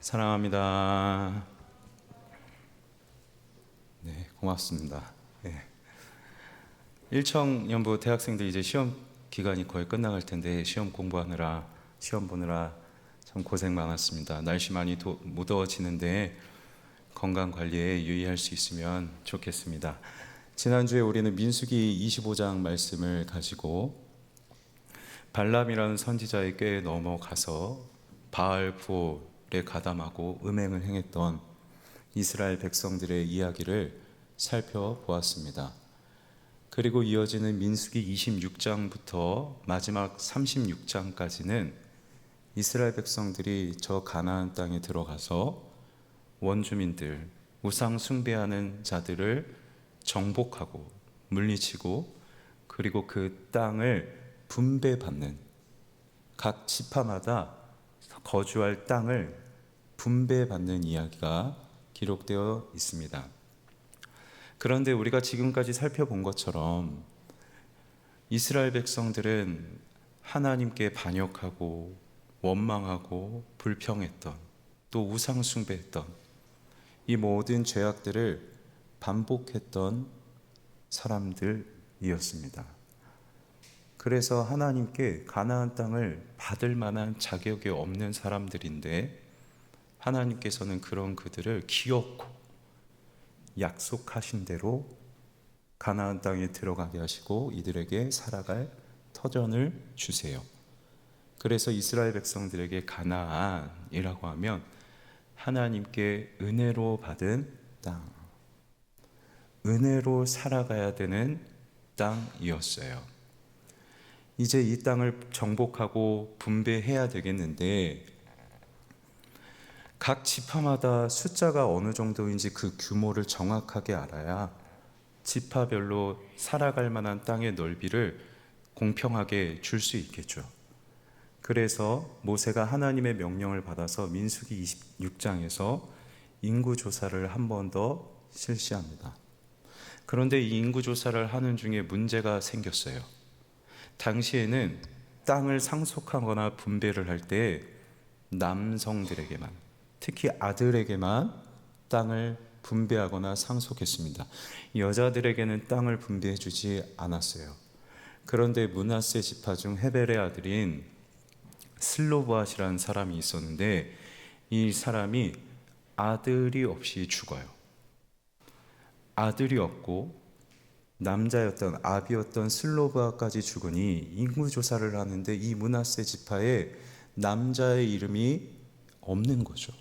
사랑합니다. 네, 고맙습니다. 네. 일청연부 대학생들 이제 시험 기간이 거의 끝나갈 텐데 시험 공부하느라 시험 보느라 참 고생 많았습니다. 날씨 많이 무더워지는데 건강 관리에 유의할 수 있으면 좋겠습니다. 지난주에 우리는 민수기 25장 말씀을 가지고 발람이라는 선지자의 꾀에 넘어가서 바알 부올에 가담하고 음행을 행했던 이스라엘 백성들의 이야기를 살펴보았습니다. 그리고 이어지는 민수기 26장부터 마지막 36장까지는 이스라엘 백성들이 저 가나안 땅에 들어가서 원주민들, 우상 숭배하는 자들을 정복하고 물리치고 그리고 그 땅을 분배받는, 각 지파마다 거주할 땅을 분배받는 이야기가 기록되어 있습니다. 그런데 우리가 지금까지 살펴본 것처럼 이스라엘 백성들은 하나님께 반역하고 원망하고 불평했던, 또 우상 숭배했던 이 모든 죄악들을 반복했던 사람들이었습니다. 그래서 하나님께 가나안 땅을 받을 만한 자격이 없는 사람들인데 하나님께서는 그런 그들을 기어코 약속하신 대로 가나안 땅에 들어가게 하시고 이들에게 살아갈 터전을 주세요. 그래서 이스라엘 백성들에게 가나안이라고 하면 하나님께 은혜로 받은 땅, 은혜로 살아가야 되는 땅이었어요. 이제 이 땅을 정복하고 분배해야 되겠는데 각 지파마다 숫자가 어느 정도인지 그 규모를 정확하게 알아야 지파별로 살아갈 만한 땅의 넓이를 공평하게 줄 수 있겠죠. 그래서 모세가 하나님의 명령을 받아서 민수기 26장에서 인구조사를 한 번 더 실시합니다. 그런데 이 인구조사를 하는 중에 문제가 생겼어요. 당시에는 땅을 상속하거나 분배를 할 때 남성들에게만, 특히 아들에게만 땅을 분배하거나 상속했습니다. 여자들에게는 땅을 분배해 주지 않았어요. 그런데 므낫세 지파 중 헤벨의 아들인 슬로브앗이라는 사람이 있었는데 이 사람이 아들이 없이 죽어요. 아들이 없고 남자였던 아비였던 슬로브아까지 죽으니 인구조사를 하는데 이 므낫세 지파에 남자의 이름이 없는 거죠.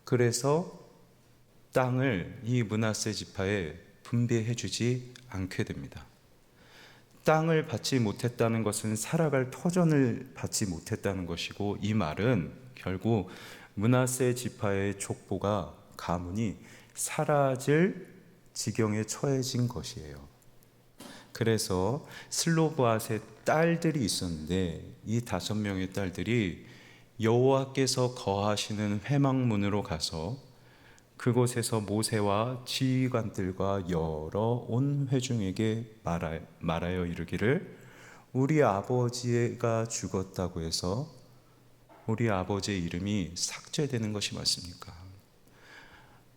그래서 땅을 이 므낫세 지파에 분배해 주지 않게 됩니다. 땅을 받지 못했다는 것은 살아갈 터전을 받지 못했다는 것이고, 이 말은 결국 므낫세 지파의 족보가, 가문이 사라질 지경에 처해진 것이에요. 그래서 슬로브앗의 딸들이 있었는데 이 5명의 딸들이 여호와께서 거하시는 회막문으로 가서 그곳에서 모세와 지휘관들과 여러 온 회중에게 말하여 이르기를 우리 아버지가 죽었다고 해서 우리 아버지의 이름이 삭제되는 것이 맞습니까?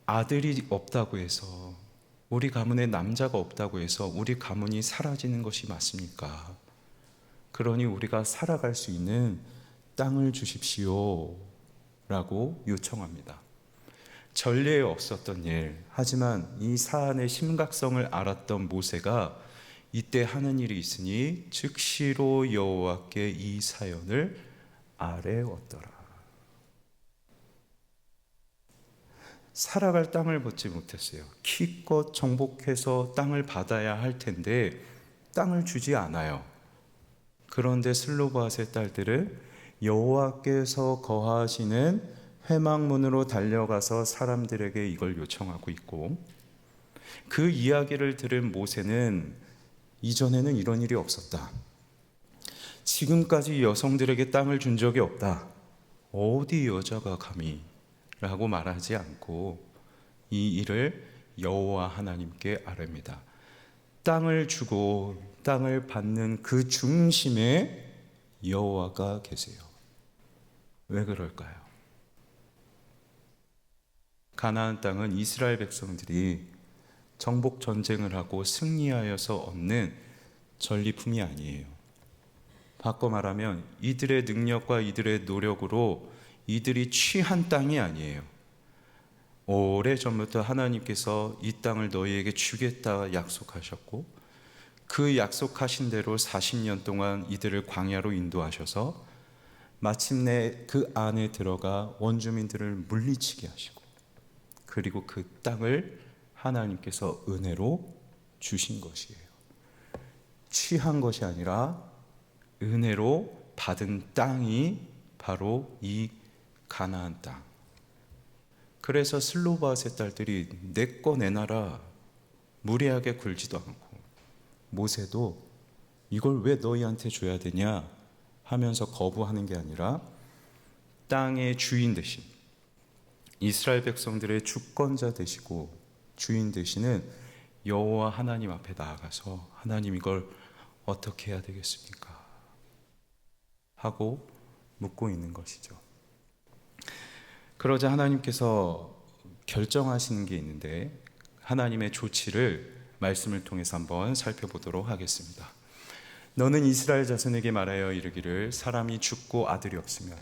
아들이 없다고 해서, 우리 가문에 남자가 없다고 해서 우리 가문이 사라지는 것이 맞습니까? 그러니 우리가 살아갈 수 있는 땅을 주십시오 라고 요청합니다. 전례에 없었던 일, 하지만 이 사안의 심각성을 알았던 모세가 이때 하는 일이 있으니 즉시로 여호와께 이 사연을 아뢰었더라. 살아갈 땅을 받지 못했어요. 기껏 정복해서 땅을 받아야 할 텐데 땅을 주지 않아요. 그런데 슬로바앗의 딸들은 여호와께서 거하시는 회막문으로 달려가서 사람들에게 이걸 요청하고 있고, 그 이야기를 들은 모세는 이전에는 이런 일이 없었다, 지금까지 여성들에게 땅을 준 적이 없다, 어디 여자가 감히 라고 말하지 않고 이 일을 여호와 하나님께 아뢰입니다. 땅을 주고 땅을 받는 그 중심에 여호와가 계세요. 왜 그럴까요? 가나안 땅은 이스라엘 백성들이 정복 전쟁을 하고 승리하여서 얻는 전리품이 아니에요. 바꿔 말하면 이들의 능력과 이들의 노력으로 이들이 취한 땅이 아니에요. 오래전부터 하나님께서 이 땅을 너희에게 주겠다 약속하셨고, 그 약속하신 대로 40년 동안 이들을 광야로 인도하셔서 마침내 그 안에 들어가 원주민들을 물리치게 하시고, 그리고 그 땅을 하나님께서 은혜로 주신 것이에요. 취한 것이 아니라 은혜로 받은 땅이 바로 이 가나안 땅. 그래서 슬로바앗의 딸들이 내 거 내놔라 무리하게 굴지도 않고, 모세도 이걸 왜 너희한테 줘야 되냐 하면서 거부하는 게 아니라 땅의 주인 되신 이스라엘 백성들의 주권자 되시고 주인 되시는 여호와 하나님 앞에 나아가서 하나님 이걸 어떻게 해야 되겠습니까? 하고 묻고 있는 것이죠. 그러자 하나님께서 결정하시는 게 있는데, 하나님의 조치를 말씀을 통해서 한번 살펴보도록 하겠습니다. 너는 이스라엘 자손에게 말하여 이르기를 사람이 죽고 아들이 없으면,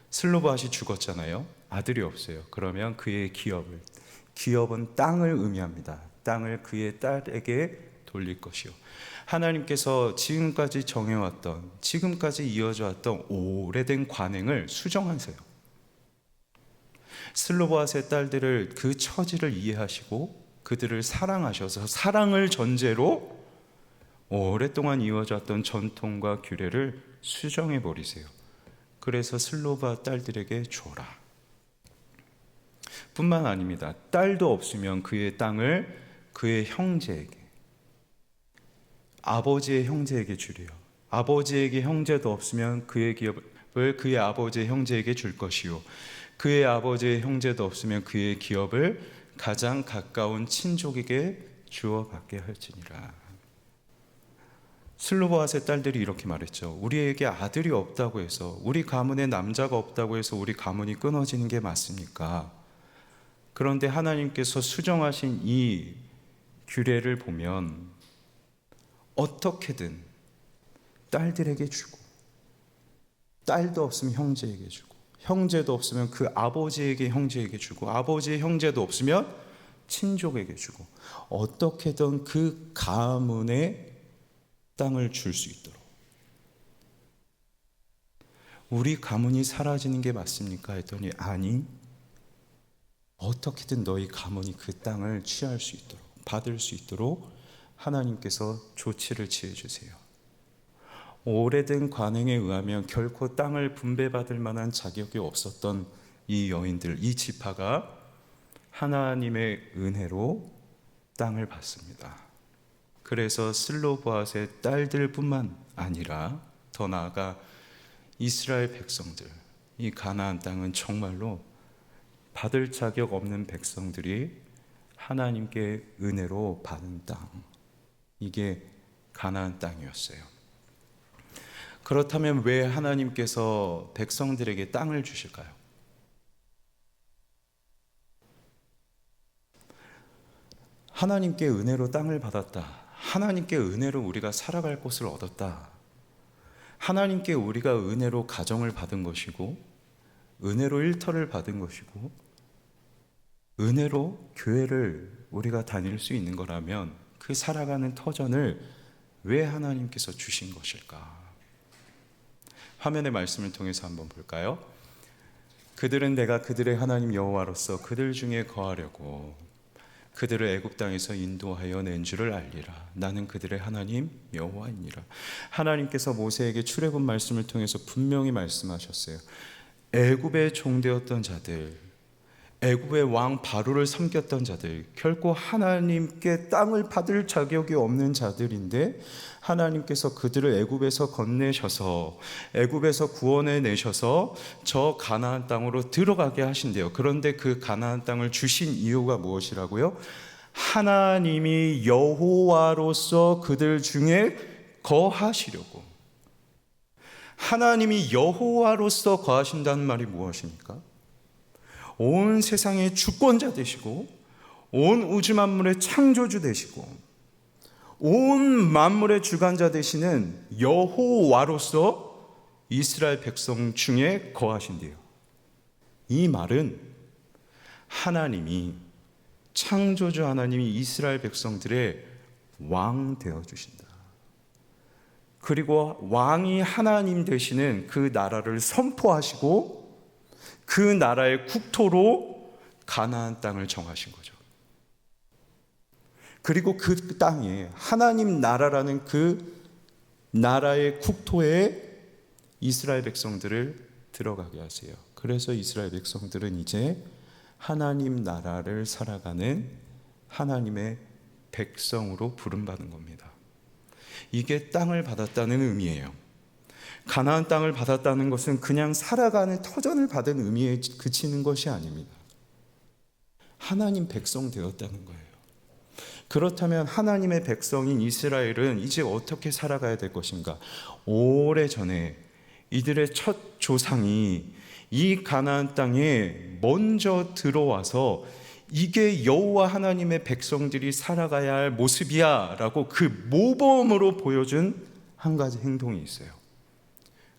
슬로바앗이 죽었잖아요. 아들이 없어요. 그러면 그의 기업은 땅을 의미합니다. 땅을 그의 딸에게 돌릴 것이요. 하나님께서 지금까지 정해왔던, 지금까지 이어져 왔던 오래된 관행을 수정하세요. 슬로바앗의 딸들을 그 처지를 이해하시고 그들을 사랑하셔서 사랑을 전제로 오랫동안 이어져 왔던 전통과 규례를 수정해 버리세요. 그래서 슬로바앗 딸들에게 줘라. 뿐만 아닙니다. 딸도 없으면 그의 땅을 그의 형제에게, 아버지의 형제에게 주래요. 아버지에게 형제도 없으면 그의 기업을 그의 아버지의 형제에게 줄 것이요, 그의 아버지의 형제도 없으면 그의 기업을 가장 가까운 친족에게 주어 받게 할지니라. 슬로바앗의 딸들이 이렇게 말했죠. 우리에게 아들이 없다고 해서, 우리 가문에 남자가 없다고 해서 우리 가문이 끊어지는 게 맞습니까? 그런데 하나님께서 수정하신 이 규례를 보면 어떻게든 딸들에게 주고, 딸도 없으면 형제에게 주고, 형제도 없으면 그 아버지에게 형제에게 주고, 아버지의 형제도 없으면 친족에게 주고, 어떻게든 그 가문에 땅을 줄 수 있도록. 우리 가문이 사라지는 게 맞습니까? 했더니 아니, 어떻게든 너희 가문이 그 땅을 취할 수 있도록, 받을 수 있도록 하나님께서 조치를 취해 주세요. 오래된 관행에 의하면 결코 땅을 분배받을 만한 자격이 없었던 이 여인들, 이 지파가 하나님의 은혜로 땅을 받습니다. 그래서 슬로바앗의 딸들뿐만 아니라 더 나아가 이스라엘 백성들, 이 가나안 땅은 정말로 받을 자격 없는 백성들이 하나님께 은혜로 받은 땅, 이게 가나안 땅이었어요. 그렇다면 왜 하나님께서 백성들에게 땅을 주실까요? 하나님께 은혜로 땅을 받았다. 하나님께 은혜로 우리가 살아갈 곳을 얻었다. 하나님께 우리가 은혜로 가정을 받은 것이고, 은혜로 일터를 받은 것이고, 은혜로 교회를 우리가 다닐 수 있는 거라면 그 살아가는 터전을 왜 하나님께서 주신 것일까? 화면의 말씀을 통해서 한번 볼까요? 그들은 내가 그들의 하나님 여호와로서 그들 중에 거하려고 그들을 애굽 땅에서 인도하여 낸 줄을 알리라. 나는 그들의 하나님 여호와이니라. 하나님께서 모세에게 출애굽 말씀을 통해서 분명히 말씀하셨어요. 애굽의 종되었던 자들, 애굽의 왕 바로를 섬겼던 자들, 결코 하나님께 땅을 받을 자격이 없는 자들인데 하나님께서 그들을 애굽에서 건네셔서, 애굽에서 구원해 내셔서 저 가나안 땅으로 들어가게 하신대요. 그런데 그 가나안 땅을 주신 이유가 무엇이라고요? 하나님이 여호와로서 그들 중에 거하시려고. 하나님이 여호와로서 거하신다는 말이 무엇입니까? 온 세상의 주권자 되시고 온 우주 만물의 창조주 되시고 온 만물의 주관자 되시는 여호와로서 이스라엘 백성 중에 거하신대요. 이 말은 하나님이, 창조주 하나님이 이스라엘 백성들의 왕 되어주신다. 그리고 왕이 하나님 되시는 그 나라를 선포하시고 그 나라의 국토로 가나안 땅을 정하신 거죠. 그리고 그 땅에, 하나님 나라라는 그 나라의 국토에 이스라엘 백성들을 들어가게 하세요. 그래서 이스라엘 백성들은 이제 하나님 나라를 살아가는 하나님의 백성으로 부름받은 겁니다. 이게 땅을 받았다는 의미예요. 가나안 땅을 받았다는 것은 그냥 살아가는 터전을 받은 의미에 그치는 것이 아닙니다. 하나님 백성 되었다는 거예요. 그렇다면 하나님의 백성인 이스라엘은 이제 어떻게 살아가야 될 것인가? 오래전에 이들의 첫 조상이 이 가나안 땅에 먼저 들어와서 이게 여호와 하나님의 백성들이 살아가야 할 모습이야 라고 그 모범으로 보여준 한 가지 행동이 있어요.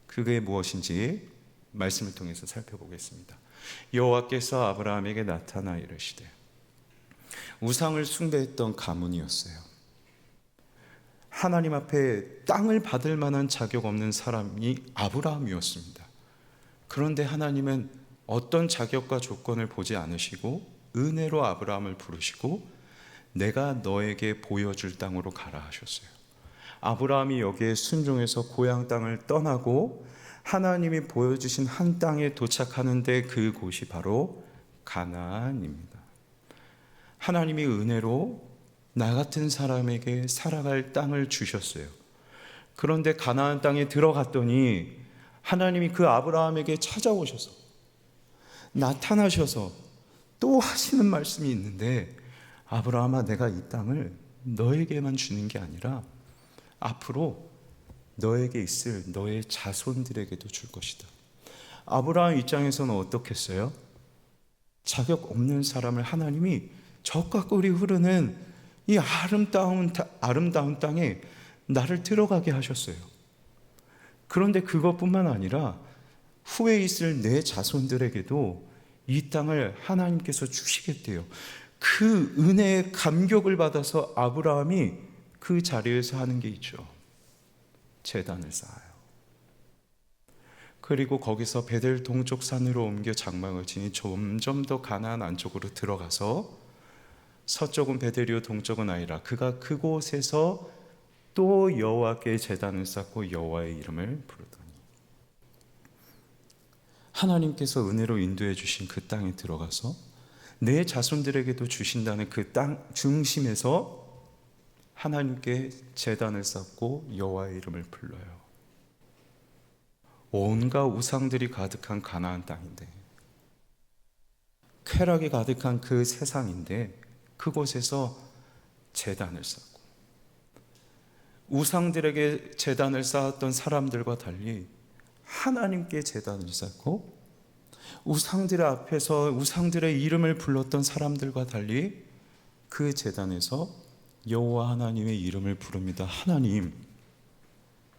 그게 무엇인지 말씀을 통해서 살펴보겠습니다. 여호와께서 아브라함에게 나타나 이르시되, 우상을 숭배했던 가문이었어요. 하나님 앞에 땅을 받을 만한 자격 없는 사람이 아브라함이었습니다. 그런데 하나님은 어떤 자격과 조건을 보지 않으시고 은혜로 아브라함을 부르시고 내가 너에게 보여줄 땅으로 가라 하셨어요. 아브라함이 여기에 순종해서 고향 땅을 떠나고 하나님이 보여주신 한 땅에 도착하는데 그곳이 바로 가나안입니다. 하나님이 은혜로 나 같은 사람에게 살아갈 땅을 주셨어요. 그런데 가나안 땅에 들어갔더니 하나님이 그 아브라함에게 찾아오셔서 나타나셔서 또 하시는 말씀이 있는데, 아브라함아, 내가 이 땅을 너에게만 주는 게 아니라 앞으로 너에게 있을 너의 자손들에게도 줄 것이다. 아브라함 입장에서는 어떻겠어요? 자격 없는 사람을 하나님이 적과 꿀이 흐르는 이 아름다운 땅에 나를 들어가게 하셨어요. 그런데 그것뿐만 아니라 후에 있을 내 자손들에게도 이 땅을 하나님께서 주시겠대요. 그 은혜의 감격을 받아서 아브라함이 그 자리에서 하는 게 있죠. 제단을 쌓아요. 그리고 거기서 베델 동쪽 산으로 옮겨 장막을 지니 점점 더 가나안 안쪽으로 들어가서 서쪽은 베델이요 동쪽은 아이라, 그가 그곳에서 또 여호와께 제단을 쌓고 여호와의 이름을 부르더니, 하나님께서 은혜로 인도해 주신 그 땅에 들어가서 내 자손들에게도 주신다는 그 땅 중심에서 하나님께 제단을 쌓고 여호와의 이름을 불러요. 온갖 우상들이 가득한 가나안 땅인데, 쾌락이 가득한 그 세상인데, 그곳에서 제단을 쌓고 우상들에게 제단을 쌓았던 사람들과 달리 하나님께 제단을 쌓고 우상들 앞에서 우상들의 이름을 불렀던 사람들과 달리 그 제단에서 여호와 하나님의 이름을 부릅니다. 하나님,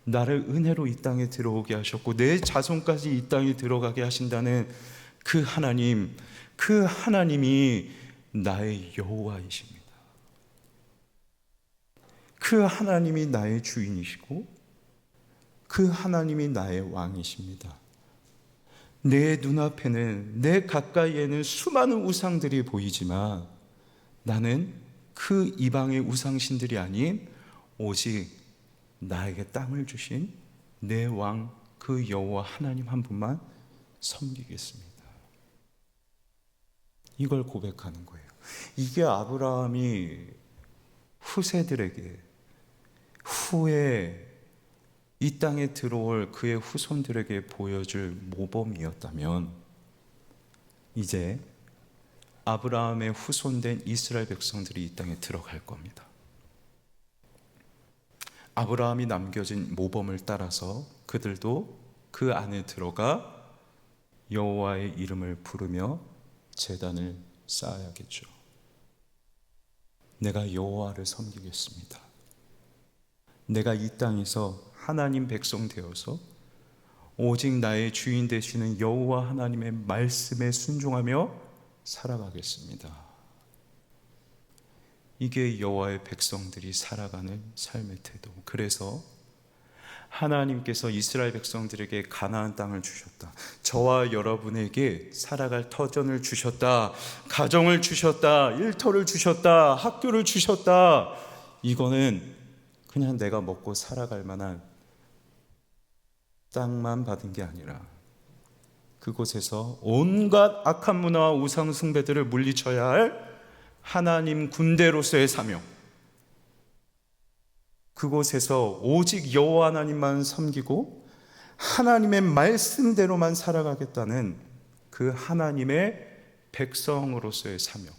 나를 은혜로 이 땅에 들어오게 하셨고 내 자손까지 이 땅에 들어가게 하신다는 그 하나님, 그 하나님이 나의 여호와이십니다. 그 하나님이 나의 주인이시고 그 하나님이 나의 왕이십니다. 내 눈앞에는, 내 가까이에는 수많은 우상들이 보이지만 나는 그 이방의 우상신들이 아닌 오직 나에게 땅을 주신 내 왕, 그 여호와 하나님 한 분만 섬기겠습니다. 이걸 고백하는 거예요. 이게 아브라함이 후세들에게, 후에 이 땅에 들어올 그의 후손들에게 보여줄 모범이었다면, 이제 아브라함의 후손된 이스라엘 백성들이 이 땅에 들어갈 겁니다. 아브라함이 남겨진 모범을 따라서 그들도 그 안에 들어가 여호와의 이름을 부르며 제단을 쌓아야겠죠. 내가 여호와를 섬기겠습니다. 내가 이 땅에서 하나님 백성 되어서 오직 나의 주인 되시는 여호와 하나님의 말씀에 순종하며 살아가겠습니다. 이게 여호와의 백성들이 살아가는 삶의 태도. 그래서 하나님께서 이스라엘 백성들에게 가나안 땅을 주셨다. 저와 여러분에게 살아갈 터전을 주셨다. 가정을 주셨다. 일터를 주셨다. 학교를 주셨다. 이거는 그냥 내가 먹고 살아갈 만한 땅만 받은 게 아니라 그곳에서 온갖 악한 문화와 우상 숭배들을 물리쳐야 할 하나님 군대로서의 사명, 그곳에서 오직 여호와 하나님만 섬기고 하나님의 말씀대로만 살아가겠다는 그 하나님의 백성으로서의 사명,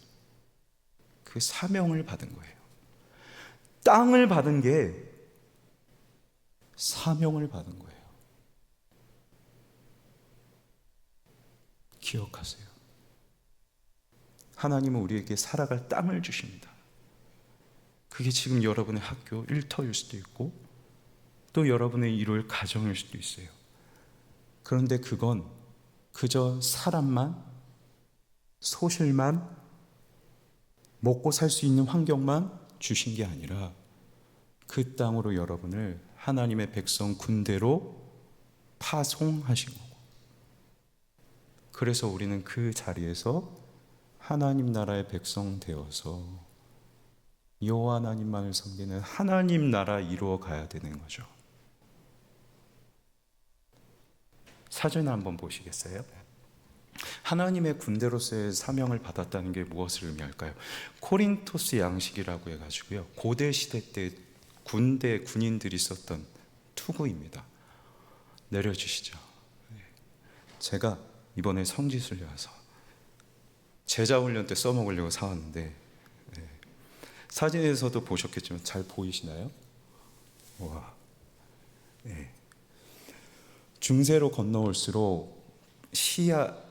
그 사명을 받은 거예요. 땅을 받은 게 사명을 받은 거예요. 기억하세요. 하나님은 우리에게 살아갈 땅을 주십니다. 그게 지금 여러분의 학교, 일터일 수도 있고 또 여러분의 이룰 가정일 수도 있어요. 그런데 그건 그저 사람만, 소실만, 먹고 살 수 있는 환경만 주신 게 아니라 그 땅으로 여러분을 하나님의 백성 군대로 파송하신 거고, 그래서 우리는 그 자리에서 하나님 나라의 백성 되어서 여호와 하나님만을 섬기는 하나님 나라 이루어 가야 되는 거죠. 사진 한번 보시겠어요? 하나님의 군대로서의 사명을 받았다는 게 무엇을 의미할까요? 코린토스 양식이라고 해가지고요, 고대 시대 때 군대 군인들이 썼던 투구입니다. 내려주시죠. 제가 이번에 성지순례 와서 제자훈련 때 써먹으려고 사왔는데, 사진에서도 보셨겠지만 잘 보이시나요? 와, 중세로 건너올수록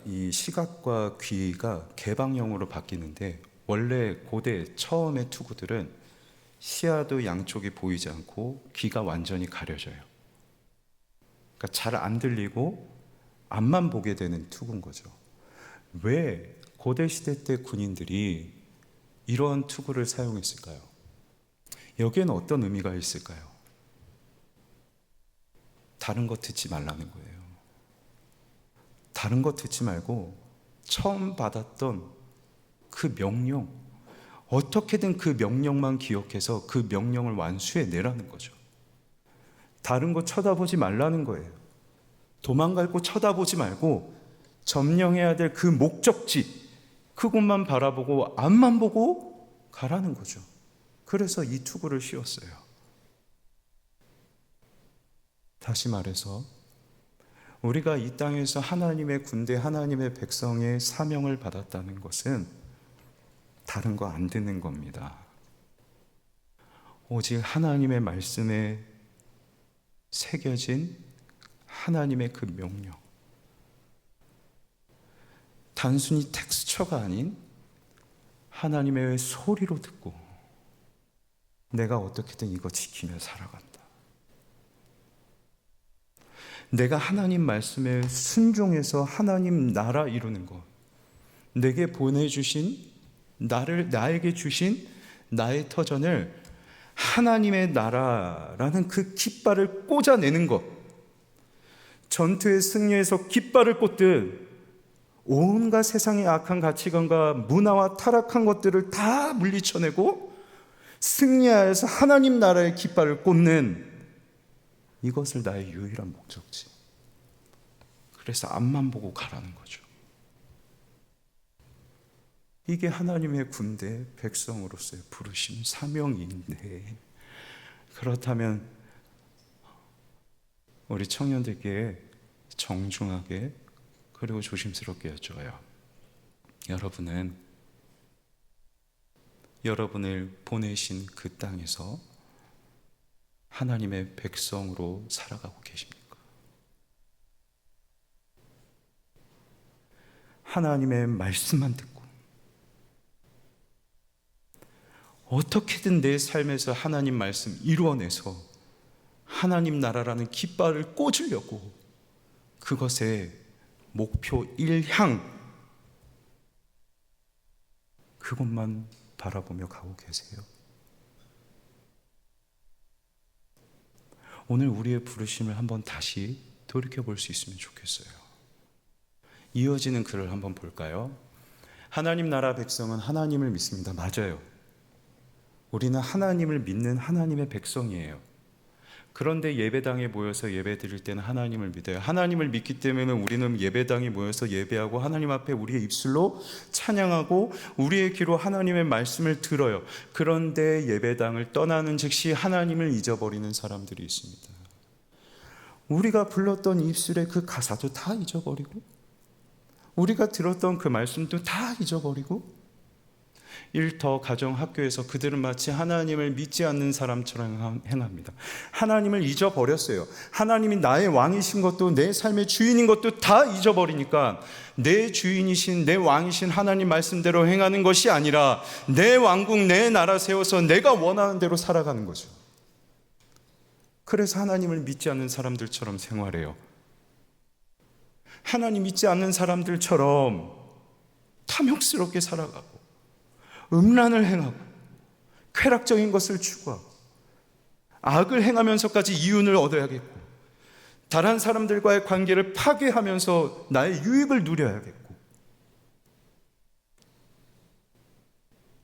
이 시각과 귀가 개방형으로 바뀌는데, 원래 고대 처음의 투구들은 시야도 양쪽이 보이지 않고 귀가 완전히 가려져요. 그러니까 잘 안 들리고 앞만 보게 되는 투구인 거죠. 왜 고대 시대 때 군인들이 이러한 투구를 사용했을까요? 여기에는 어떤 의미가 있을까요? 다른 거 듣지 말라는 거예요. 다른 거 듣지 말고 처음 받았던 그 명령, 어떻게든 그 명령만 기억해서 그 명령을 완수해 내라는 거죠. 다른 거 쳐다보지 말라는 거예요. 도망갈 곳 쳐다보지 말고 점령해야 될 그 목적지, 그곳만 바라보고 앞만 보고 가라는 거죠. 그래서 이 투구를 씌웠어요. 다시 말해서 우리가 이 땅에서 하나님의 군대, 하나님의 백성의 사명을 받았다는 것은 다른 거 안 듣는 겁니다. 오직 하나님의 말씀에 새겨진 하나님의 그 명령, 단순히 텍스처가 아닌 하나님의 소리로 듣고 내가 어떻게든 이거 지키며 살아간다. 내가 하나님 말씀에 순종해서 하나님 나라 이루는 것, 내게 보내주신 나에게 주신 나의 터전을 하나님의 나라라는 그 깃발을 꽂아내는 것, 전투의 승리에서 깃발을 꽂듯 온갖 세상의 악한 가치관과 문화와 타락한 것들을 다 물리쳐내고 승리하여서 하나님 나라의 깃발을 꽂는, 이것을 나의 유일한 목적지. 그래서 앞만 보고 가라는 거죠. 이게 하나님의 군대 백성으로서의 부르심, 사명인데, 그렇다면 우리 청년들께 정중하게 그리고 조심스럽게 여쭤요. 여러분은 여러분을 보내신 그 땅에서 하나님의 백성으로 살아가고 계십니까? 하나님의 말씀만 듣고 어떻게든 내 삶에서 하나님 말씀 이루어내서 하나님 나라라는 깃발을 꽂으려고 그것의 목표 일향 그것만 바라보며 가고 계세요. 오늘 우리의 부르심을 한번 다시 돌이켜볼 수 있으면 좋겠어요. 이어지는 글을 한번 볼까요? 하나님 나라 백성은 하나님을 믿습니다. 맞아요. 우리는 하나님을 믿는 하나님의 백성이에요. 그런데 예배당에 모여서 예배 드릴 때는 하나님을 믿어요. 하나님을 믿기 때문에 우리는 예배당에 모여서 예배하고 하나님 앞에 우리의 입술로 찬양하고 우리의 귀로 하나님의 말씀을 들어요. 그런데 예배당을 떠나는 즉시 하나님을 잊어버리는 사람들이 있습니다. 우리가 불렀던 입술의 그 가사도 다 잊어버리고 우리가 들었던 그 말씀도 다 잊어버리고 일터 가정 학교에서 그들은 마치 하나님을 믿지 않는 사람처럼 행합니다. 하나님을 잊어버렸어요. 하나님이 나의 왕이신 것도 내 삶의 주인인 것도 다 잊어버리니까 내 주인이신 내 왕이신 하나님 말씀대로 행하는 것이 아니라 내 왕국 내 나라 세워서 내가 원하는 대로 살아가는 거죠. 그래서 하나님을 믿지 않는 사람들처럼 생활해요. 하나님 믿지 않는 사람들처럼 탐욕스럽게 살아가고 음란을 행하고 쾌락적인 것을 추구하고 악을 행하면서까지 이윤을 얻어야겠고 다른 사람들과의 관계를 파괴하면서 나의 유익을 누려야겠고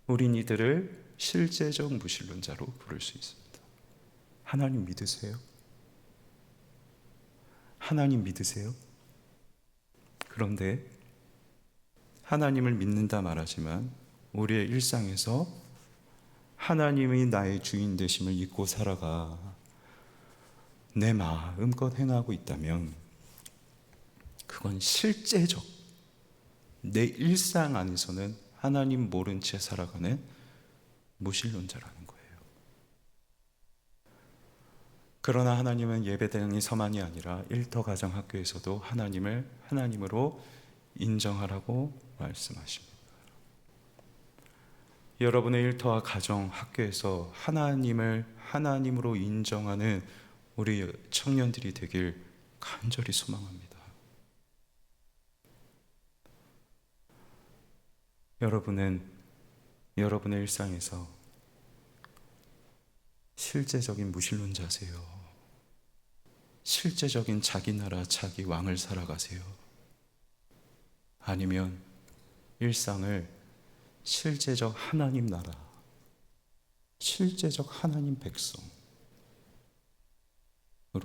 우린 이들을 실제적 무신론자로 부를 수 있습니다. 하나님 믿으세요? 하나님 믿으세요? 그런데 하나님을 믿는다 말하지만 우리의 일상에서 하나님이 나의 주인 되심을 잊고 살아가 내 마음껏 행하고 있다면 그건 실제적 내 일상 안에서는 하나님 모른 채 살아가는 무신론자라는 거예요. 그러나 하나님은 예배당이 서만이 아니라 일터 가정 학교에서도 하나님을 하나님으로 인정하라고 말씀하십니다. 여러분의 일터와 가정, 학교에서 하나님을 하나님으로 인정하는 우리 청년들이 되길 간절히 소망합니다. 여러분은 여러분의 일상에서 실제적인 무신론자세요? 실제적인 자기 나라, 자기 왕을 살아가세요? 아니면 일상을 실제적 하나님 나라, 실제적 하나님 백성으로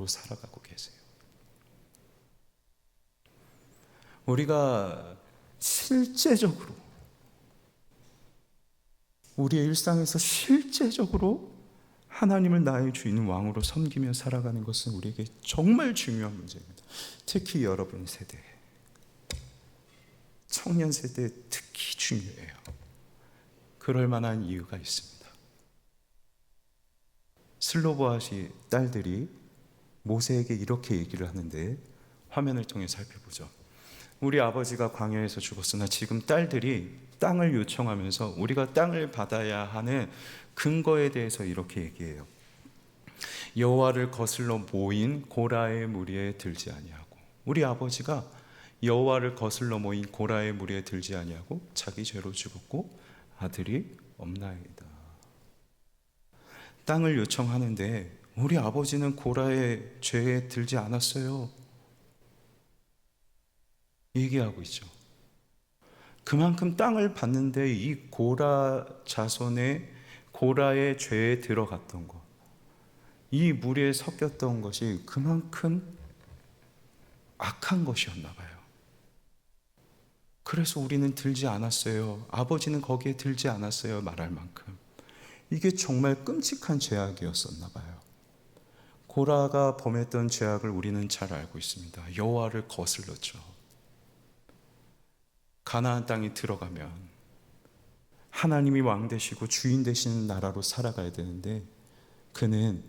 살아가고 계세요? 우리가 실제적으로 우리의 일상에서 실제적으로 하나님을 나의 주인 왕으로 섬기며 살아가는 것은 우리에게 정말 중요한 문제입니다. 특히 여러분 세대, 청년 세대에 특히 중요해요. 그럴 만한 이유가 있습니다. 슬로보아시 딸들이 모세에게 이렇게 얘기를 하는데 화면을 통해 살펴보죠. 우리 아버지가 광야에서 죽었으나 지금 딸들이 땅을 요청하면서 우리가 땅을 받아야 하는 근거에 대해서 이렇게 얘기해요. 여호와를 거슬러 모인 고라의 무리에 들지 아니하고, 우리 아버지가 여호와를 거슬러 모인 고라의 무리에 들지 아니하고 자기 죄로 죽었고 아들이 없나이다. 땅을 요청하는데 우리 아버지는 고라의 죄에 들지 않았어요. 얘기하고 있죠. 그만큼 땅을 받는데 이 고라 자손의 고라의 죄에 들어갔던 것, 이 무리에 섞였던 것이 그만큼 악한 것이었나 봐요. 그래서 우리는 들지 않았어요. 아버지는 거기에 들지 않았어요. 말할 만큼. 이게 정말 끔찍한 죄악이었었나 봐요. 고라가 범했던 죄악을 우리는 잘 알고 있습니다. 여호와를 거슬렀죠. 가나안 땅에 들어가면 하나님이 왕 되시고 주인 되시는 나라로 살아가야 되는데 그는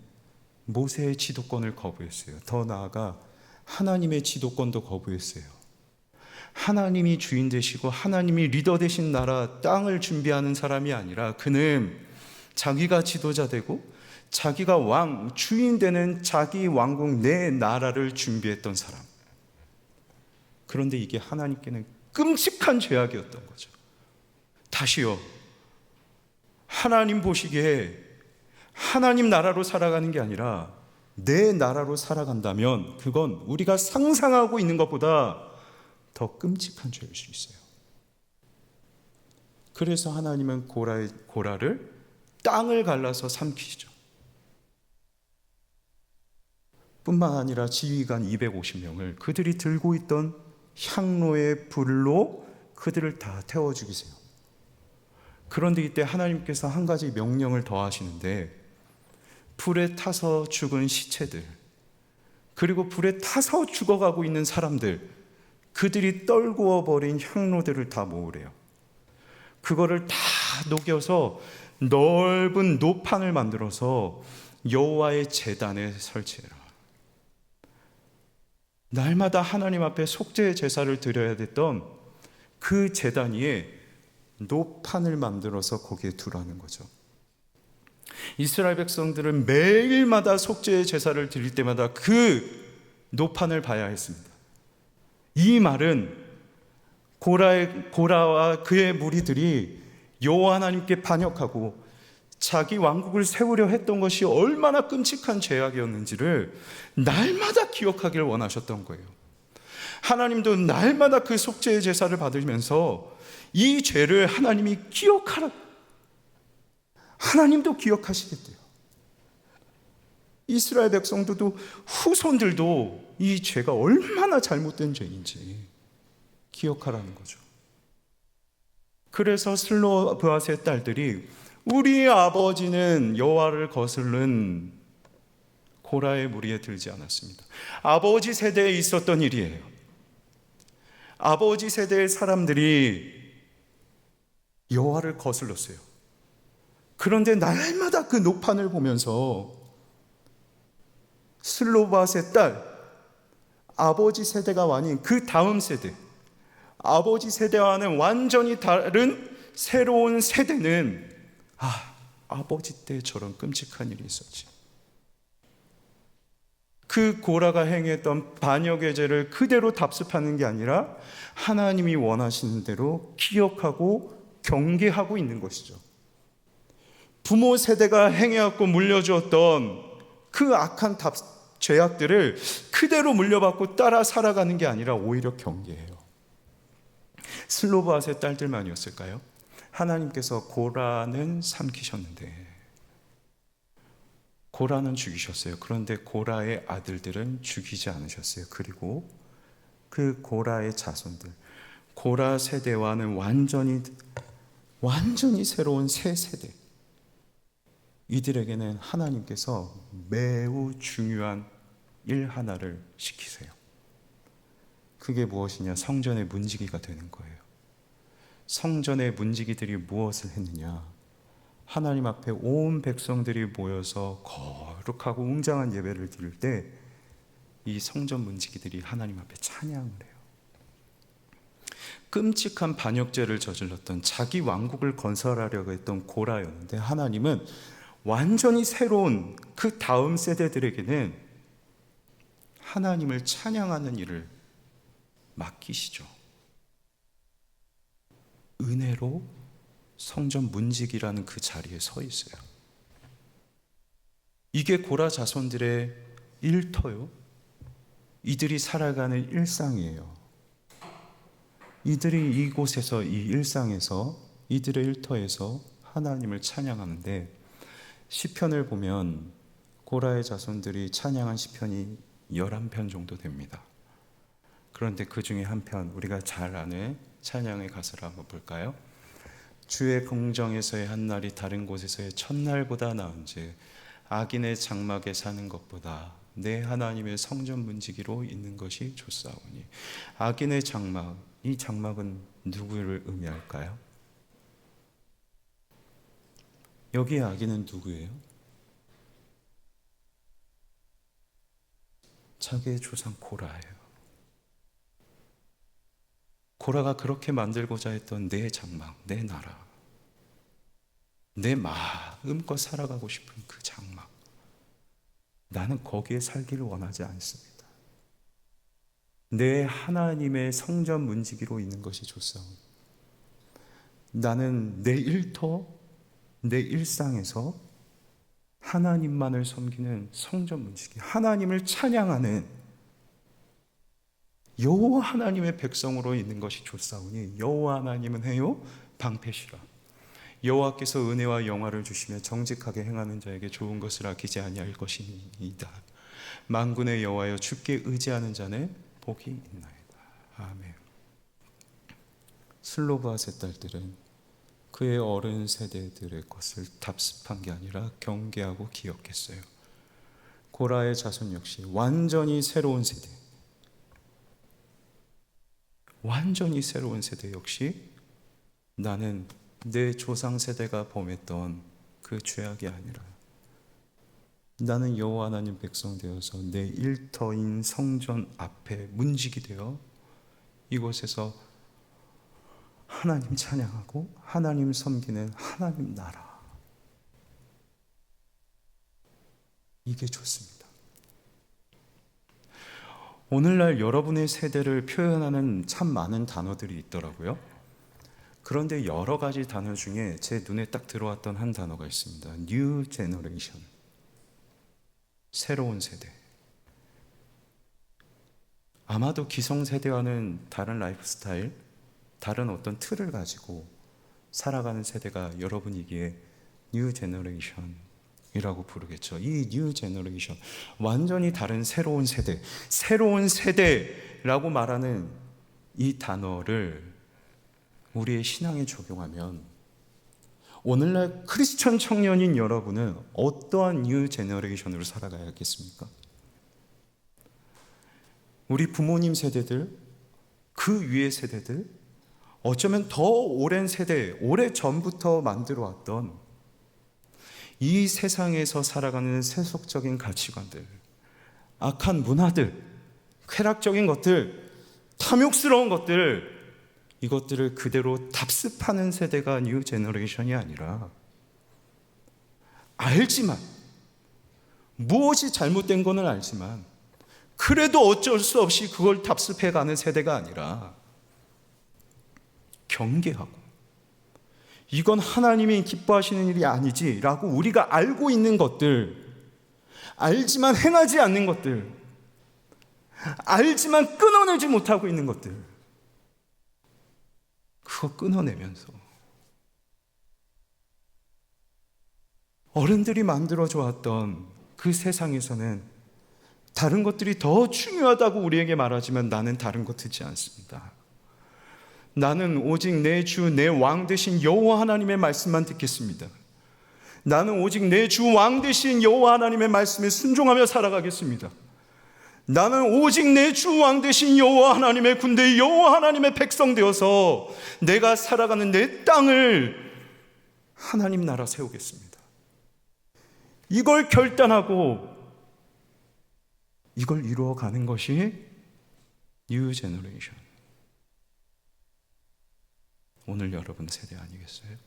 모세의 지도권을 거부했어요. 더 나아가 하나님의 지도권도 거부했어요. 하나님이 주인 되시고 하나님이 리더 되신 나라 땅을 준비하는 사람이 아니라 그는 자기가 지도자 되고 자기가 왕, 주인 되는 자기 왕국 내 나라를 준비했던 사람. 그런데 이게 하나님께는 끔찍한 죄악이었던 거죠. 다시요, 하나님 보시기에 하나님 나라로 살아가는 게 아니라 내 나라로 살아간다면 그건 우리가 상상하고 있는 것보다 더 끔찍한 죄일 수 있어요. 그래서 하나님은 고라를 땅을 갈라서 삼키시죠. 뿐만 아니라 지휘관 250명을 그들이 들고 있던 향로의 불로 그들을 다 태워 죽이세요. 그런데 이때 하나님께서 한 가지 명령을 더 하시는데, 불에 타서 죽은 시체들, 그리고 불에 타서 죽어가고 있는 사람들, 그들이 떨구어 버린 향로들을 다 모으래요. 그거를 다 녹여서 넓은 노판을 만들어서 여호와의 제단에 설치해라. 날마다 하나님 앞에 속죄의 제사를 드려야 됐던 그 제단 위에 노판을 만들어서 거기에 두라는 거죠. 이스라엘 백성들은 매일마다 속죄의 제사를 드릴 때마다 그 노판을 봐야 했습니다. 이 말은 고라와 그의 무리들이 여호와 하나님께 반역하고 자기 왕국을 세우려 했던 것이 얼마나 끔찍한 죄악이었는지를 날마다 기억하길 원하셨던 거예요. 하나님도 날마다 그 속죄의 제사를 받으면서 이 죄를 하나님이 기억하라, 하나님도 기억하시겠대요. 이스라엘 백성들도 후손들도 이 죄가 얼마나 잘못된 죄인지 기억하라는 거죠. 그래서 슬로브앗의 딸들이 우리 아버지는 여호와를 거스른 고라의 무리에 들지 않았습니다. 아버지 세대에 있었던 일이에요. 아버지 세대의 사람들이 여호와를 거슬렀어요. 그런데 날마다 그 노판을 보면서 슬로바스의 딸, 아버지 세대가 아닌 그 다음 세대, 아버지 세대와는 완전히 다른 새로운 세대는 아버지 때 저런 끔찍한 일이 있었지. 그 고라가 행했던 반역의 죄를 그대로 답습하는 게 아니라 하나님이 원하시는 대로 기억하고 경계하고 있는 것이죠. 부모 세대가 행해왔고 물려주었던 그 악한 죄악들을 그대로 물려받고 따라 살아가는 게 아니라 오히려 경계해요. 슬로브앗의 딸들만이었을까요? 하나님께서 고라는 삼키셨는데 고라는 죽이셨어요. 그런데 고라의 아들들은 죽이지 않으셨어요. 그리고 그 고라의 자손들, 고라 세대와는 완전히 새로운 새 세대, 이들에게는 하나님께서 매우 중요한 일 하나를 시키세요. 그게 무엇이냐? 성전의 문지기가 되는 거예요. 성전의 문지기들이 무엇을 했느냐? 하나님 앞에 온 백성들이 모여서 거룩하고 웅장한 예배를 드릴 때 이 성전 문지기들이 하나님 앞에 찬양을 해요. 끔찍한 반역죄를 저질렀던, 자기 왕국을 건설하려고 했던 고라였는데 하나님은 완전히 새로운 그 다음 세대들에게는 하나님을 찬양하는 일을 맡기시죠. 은혜로 성전 문지기라는 그 자리에 서 있어요. 이게 고라 자손들의 일터요. 이들이 살아가는 일상이에요. 이들이 이곳에서, 이 일상에서, 이들의 일터에서 하나님을 찬양하는데, 시편을 보면 고라의 자손들이 찬양한 시편이 11편 정도 됩니다. 그런데 그 중에 한 편, 우리가 잘 아는 찬양의 가사를 한번 볼까요? 주의 공정에서의 한 날이 다른 곳에서의 첫날보다 나은즉 악인의 장막에 사는 것보다 내 하나님의 성전 문지기로 있는 것이 좋사오니. 악인의 장막, 이 장막은 누구를 의미할까요? 여기에 악인은 누구예요? 자기의 조상 고라예요. 고라가 그렇게 만들고자 했던 내 장막, 내 나라, 내 마음껏 살아가고 싶은 그 장막, 나는 거기에 살기를 원하지 않습니다. 내 하나님의 성전 문지기로 있는 것이 좋사오니 나는 내 일터, 내 일상에서 하나님만을 섬기는 성전 문지기, 하나님을 찬양하는 여호와 하나님의 백성으로 있는 것이 좋사오니 여호와 하나님은 해요 방패시라. 여호와께서 은혜와 영화를 주시며 정직하게 행하는 자에게 좋은 것을 아끼지 아니할 것이니이다. 만군의 여호와여, 주께 의지하는 자는 복이 있나이다. 아멘. 슬로바세 딸들은 그의 어른 세대들의 것을 답습한 게 아니라 경계하고 기억했어요. 고라의 자손 역시 완전히 새로운 세대, 완전히 새로운 세대 역시 나는 내 조상 세대가 범했던 그 죄악이 아니라 나는 여호와 하나님 백성 되어서 내 일터인 성전 앞에 문지기 되어 이곳에서 하나님 찬양하고 하나님 섬기는 하나님 나라, 이게 좋습니다. 오늘날 여러분의 세대를 표현하는 참 많은 단어들이 있더라고요. 그런데 여러 가지 단어 중에 제 눈에 딱 들어왔던 한 단어가 있습니다. New Generation, 새로운 세대. 아마도 기성세대와는 다른 라이프 스타일, 다른 어떤 틀을 가지고 살아가는 세대가 여러분이기에 New Generation이라고 부르겠죠. 이 New Generation, 완전히 다른 새로운 세대, 새로운 세대라고 말하는 이 단어를 우리의 신앙에 적용하면 오늘날 크리스천 청년인 여러분은 어떠한 뉴 제너레이션으로 살아가야겠습니까? 우리 부모님 세대들, 그 위의 세대들, 어쩌면 더 오랜 세대, 오래 전부터 만들어 왔던 이 세상에서 살아가는 세속적인 가치관들, 악한 문화들, 쾌락적인 것들, 탐욕스러운 것들, 이것들을 그대로 답습하는 세대가 뉴 제너레이션이 아니라 알지만, 무엇이 잘못된 거는 알지만 그래도 어쩔 수 없이 그걸 답습해가는 세대가 아니라 경계하고 이건 하나님이 기뻐하시는 일이 아니지 라고 우리가 알고 있는 것들, 알지만 행하지 않는 것들, 알지만 끊어내지 못하고 있는 것들, 그거 끊어내면서 어른들이 만들어줘 왔던 그 세상에서는 다른 것들이 더 중요하다고 우리에게 말하지만 나는 다른 거 듣지 않습니다. 나는 오직 내 주, 내 왕 되신 여호와 하나님의 말씀만 듣겠습니다. 나는 오직 내 주 왕 되신 여호와 하나님의 말씀에 순종하며 살아가겠습니다. 나는 오직 내 주 왕 되신 여호와 하나님의 군대, 여호와 하나님의 백성 되어서 내가 살아가는 내 땅을 하나님 나라 세우겠습니다. 이걸 결단하고 이걸 이루어가는 것이 뉴 제너레이션, 오늘 여러분 세대 아니겠어요?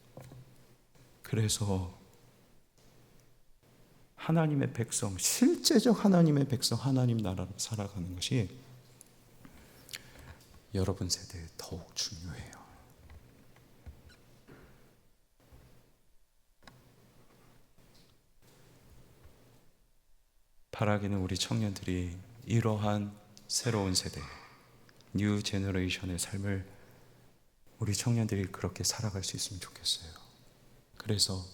그래서 하나님의 백성, 실제적 하나님의 백성, 하나님 나라로 살아가는 것이 여러분 세대에 더욱 중요해요. 바라기는 우리 청년들이 이러한 새로운 세대, 뉴 제너레이션의 삶을 우리 청년들이 그렇게 살아갈 수 있으면 좋겠어요. 그래서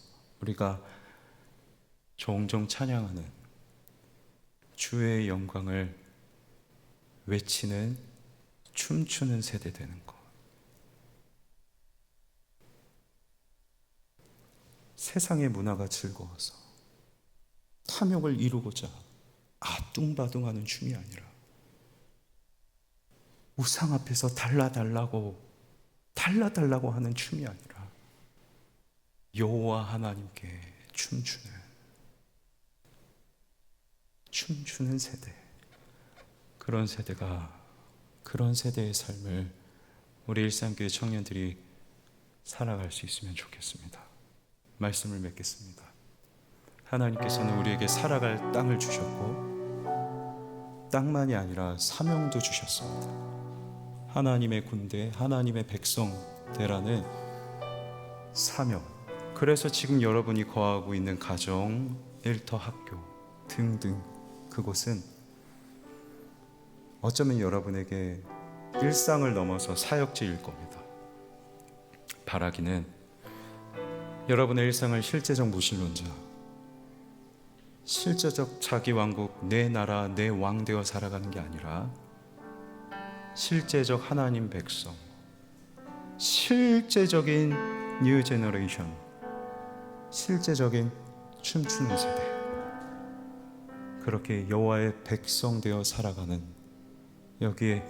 우리가 종종 찬양하는 주의 영광을 외치는, 춤추는 세대 되는 것. 세상의 문화가 즐거워서 탐욕을 이루고자 아뚱바뚱하는 춤이 아니라 우상 앞에서 달라달라고 하는 춤이 아니라 여호와 하나님께 춤추는 세대, 그런 세대의 삶을 우리 일산교회 청년들이 살아갈 수 있으면 좋겠습니다. 말씀을 맺겠습니다. 하나님께서는 우리에게 살아갈 땅을 주셨고 땅만이 아니라 사명도 주셨습니다. 하나님의 군대, 하나님의 백성 되라는 사명. 그래서 지금 여러분이 거하고 있는 가정, 일터, 학교 등등 그곳은 어쩌면 여러분에게 일상을 넘어서 사역지일 겁니다. 바라기는 여러분의 일상을 실제적 무신론자, 실제적 자기 왕국, 내 나라, 내 왕 되어 살아가는 게 아니라 실제적 하나님 백성, 실제적인 뉴 제너레이션, 실제적인 춤추는 세대, 그렇게 여호와의 백성 되어 살아가는, 여기에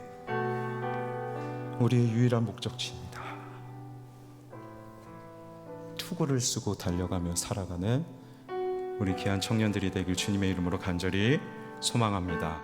우리의 유일한 목적지입니다. 투구를 쓰고 달려가며 살아가는 우리 귀한 청년들이 되길 주님의 이름으로 간절히 소망합니다.